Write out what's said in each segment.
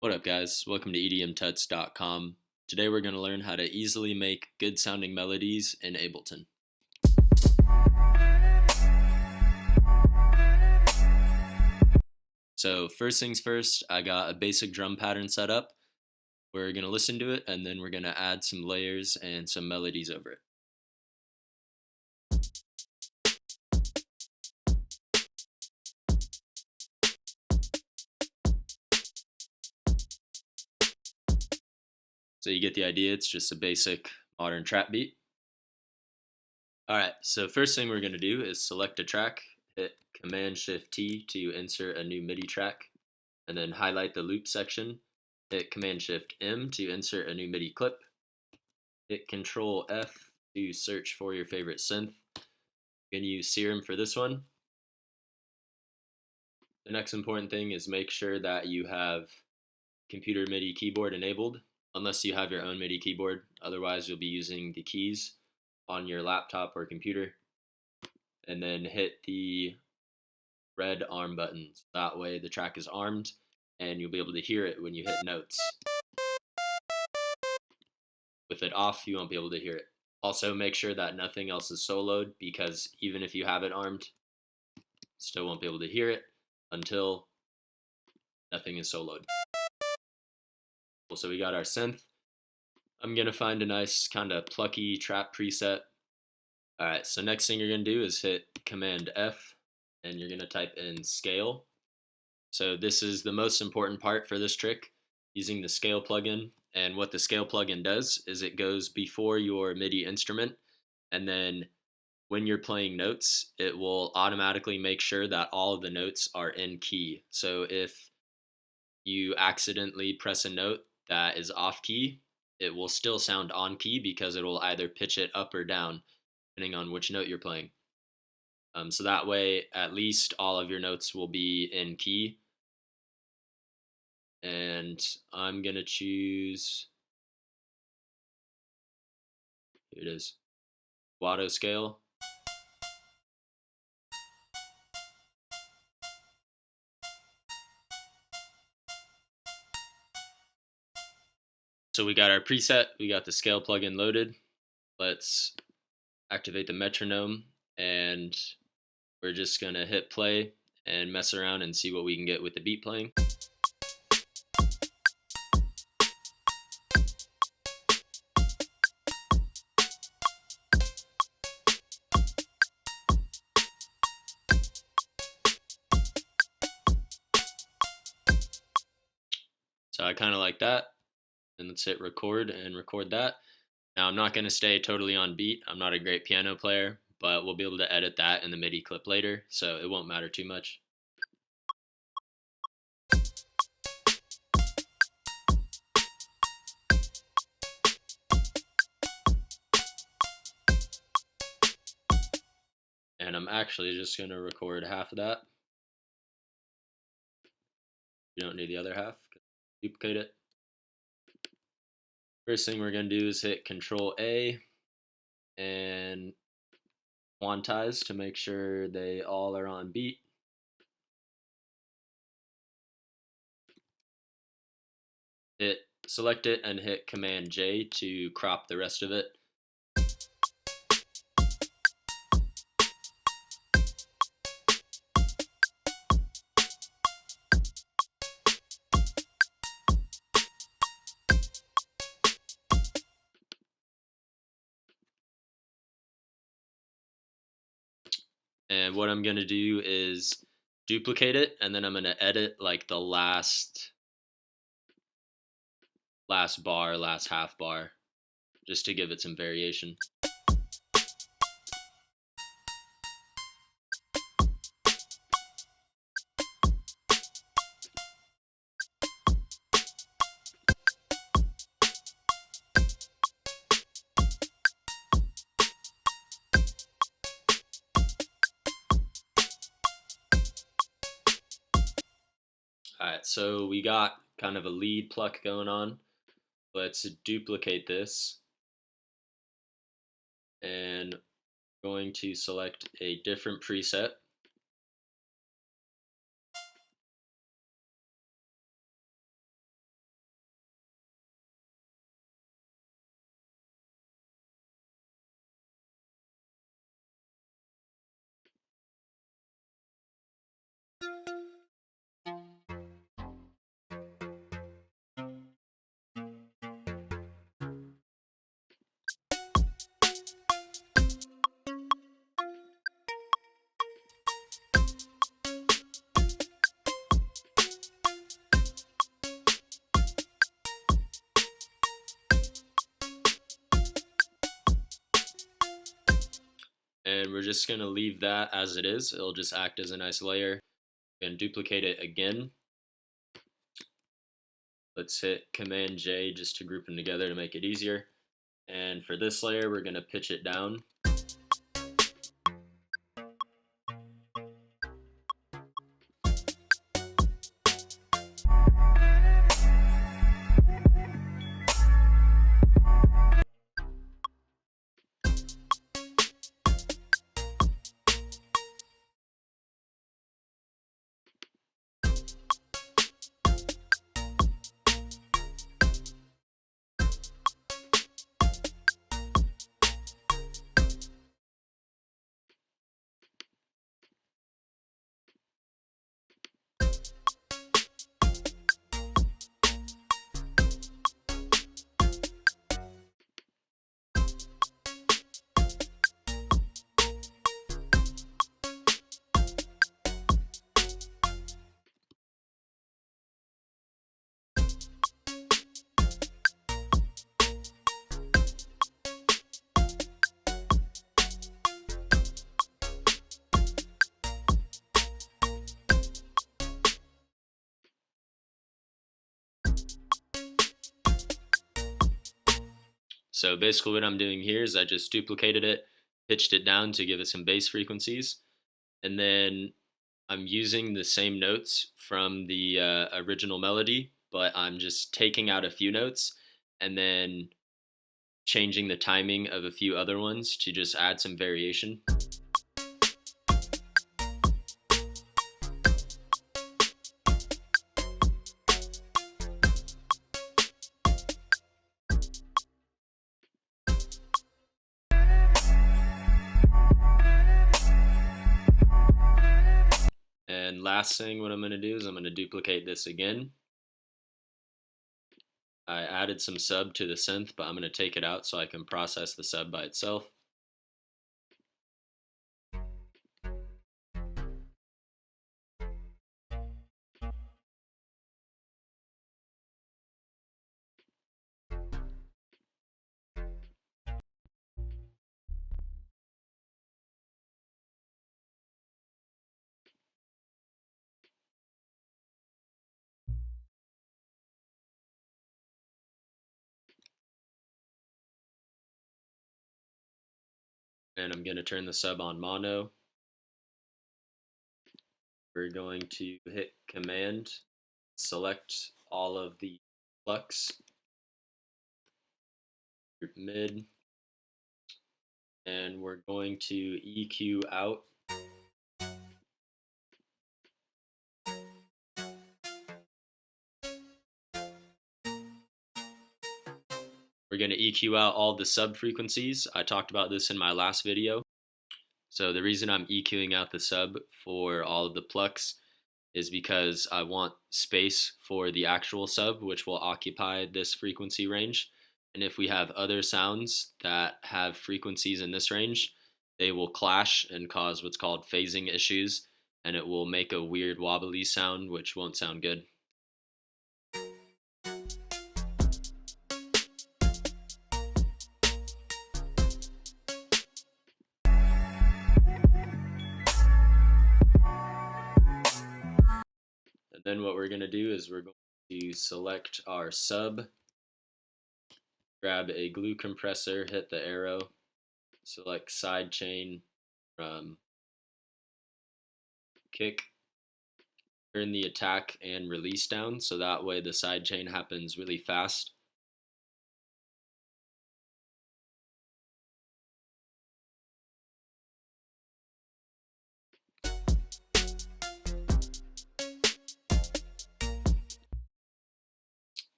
What up, guys? Welcome to EDMtuts.com. Today we're going to learn how to easily make good sounding melodies in Ableton. So first things first, I got a basic drum pattern set up. We're going to listen to it and then we're going to add some layers and some melodies over it. So you get the idea, it's just a basic modern trap beat. Alright, so first thing we're going to do is select a track, hit Command-Shift-T to insert a new MIDI track, and then highlight the loop section, hit Command-Shift-M to insert a new MIDI clip, hit Control-F to search for your favorite synth. I'm going to use Serum for this one. The next important thing is make sure that you have computer MIDI keyboard enabled, unless you have your own MIDI keyboard. Otherwise, you'll be using the keys on your laptop or computer. And then hit the red arm buttons. That way the track is armed and you'll be able to hear it when you hit notes. With it off, you won't be able to hear it. Also, make sure that nothing else is soloed, because even if you have it armed, still won't be able to hear it until nothing is soloed. So we got our synth. I'm gonna find a nice kind of plucky trap preset. Alright, so next thing you're gonna do is hit Command F and you're gonna type in scale. So this is the most important part for this trick, using the scale plugin. And what the scale plugin does is it goes before your MIDI instrument, and then when you're playing notes, it will automatically make sure that all of the notes are in key. So if you accidentally press a note that is off key, it will still sound on key because it will either pitch it up or down depending on which note you're playing. So that way, at least all of your notes will be in key. And I'm gonna choose, here it is, Auto Scale. So we got our preset, we got the scale plugin loaded. Let's activate the metronome and we're just gonna hit play and mess around and see what we can get with the beat playing. So I kind of like that. And let's hit record and record that. Now I'm not going to stay totally on beat. I'm not a great piano player, but we'll be able to edit that in the MIDI clip later, so it won't matter too much. And I'm actually just going to record half of that. You don't need the other half. Duplicate it. First thing we're going to do is hit Control A and quantize to make sure they all are on beat. Select it and hit Command J to crop the rest of it. And what I'm going to do is duplicate it, and then I'm going to edit like the last bar, last half bar, just to give it some variation. Alright, so we got kind of a lead pluck going on. Let's duplicate this. And we're going to select a different preset. then we're just going to leave that as it is. It'll just act as a nice layer. And duplicate it again. Let's hit Command J just to group them together to make it easier. And for this layer, we're going to pitch it down. So basically what I'm doing here is I just duplicated it, pitched it down to give it some bass frequencies, and then I'm using the same notes from the original melody, but I'm just taking out a few notes and then changing the timing of a few other ones to just add some variation. And last thing what I'm going to do is I'm going to duplicate this again. I added some sub to the synth, but I'm going to take it out so I can process the sub by itself. And I'm going to turn the sub on mono. We're going to hit Command, select all of the flux, group mid, and we're going to EQ out. We're going to EQ out all the sub frequencies. I talked about this in my last video. So the reason I'm EQing out the sub for all of the plucks is because I want space for the actual sub, which will occupy this frequency range. And if we have other sounds that have frequencies in this range, they will clash and cause what's called phasing issues, and it will make a weird wobbly sound, which won't sound good. And then what we're going to do is we're going to select our sub, grab a glue compressor, hit the arrow, select sidechain from kick, turn the attack and release down so that way the sidechain happens really fast.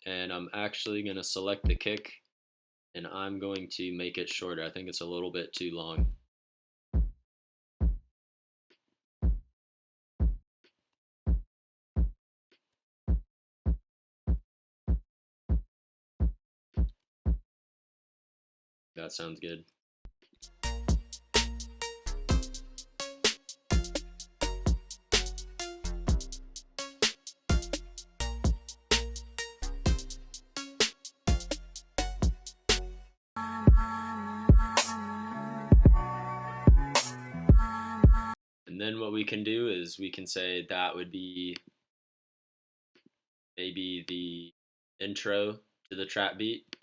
And I'm actually going to select the kick and I'm going to make it shorter. I think it's a little bit too long. That sounds good. And then what we can do is we can say that would be maybe the intro to the trap beat.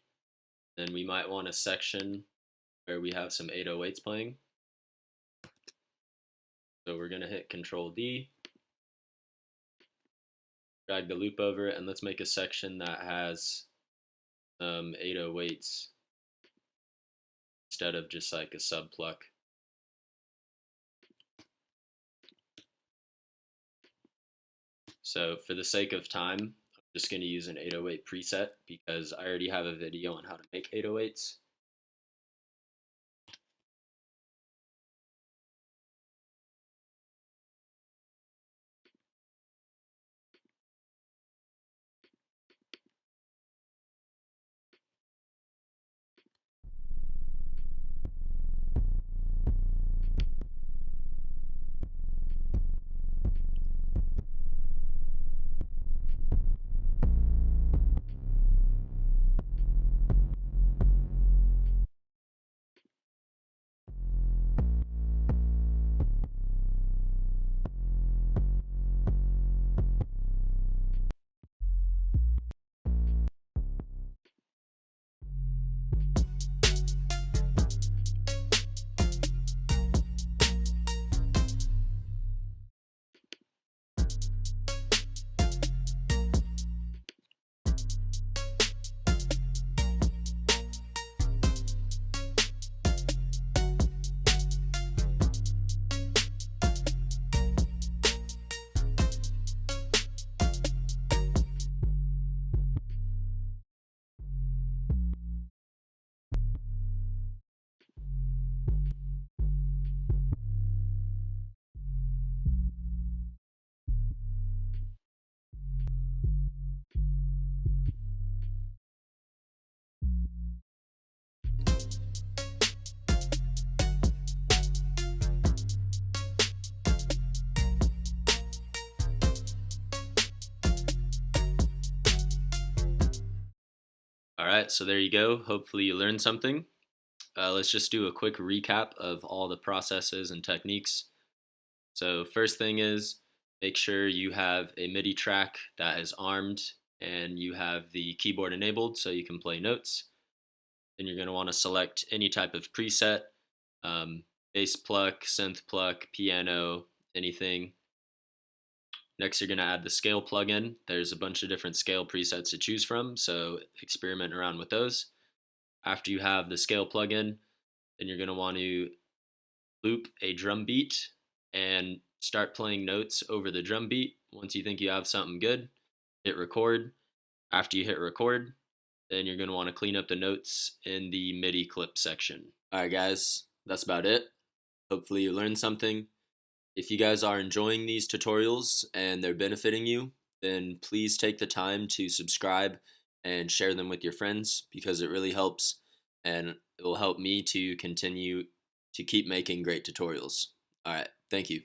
Then we might want a section where we have some 808s playing. So we're going to hit Control D, drag the loop over it, and let's make a section that has some 808s instead of just like a sub pluck. So for the sake of time, I'm just going to use an 808 preset because I already have a video on how to make 808s. Alright, so there you go. Hopefully you learned something. Let's just do a quick recap of all the processes and techniques. So first thing is make sure you have a MIDI track that is armed and you have the keyboard enabled so you can play notes. Then you're going to want to select any type of preset, bass pluck, synth pluck, piano, anything. Next, you're going to add the scale plugin. There's a bunch of different scale presets to choose from, so experiment around with those. After you have the scale plugin, then you're going to want to loop a drum beat and start playing notes over the drum beat. Once you think you have something good, hit record. After you hit record, then you're going to want to clean up the notes in the MIDI clip section. Alright guys, that's about it. Hopefully you learned something. If you guys are enjoying these tutorials and they're benefiting you, then please take the time to subscribe and share them with your friends because it really helps and it will help me to continue to keep making great tutorials. Alright, thank you.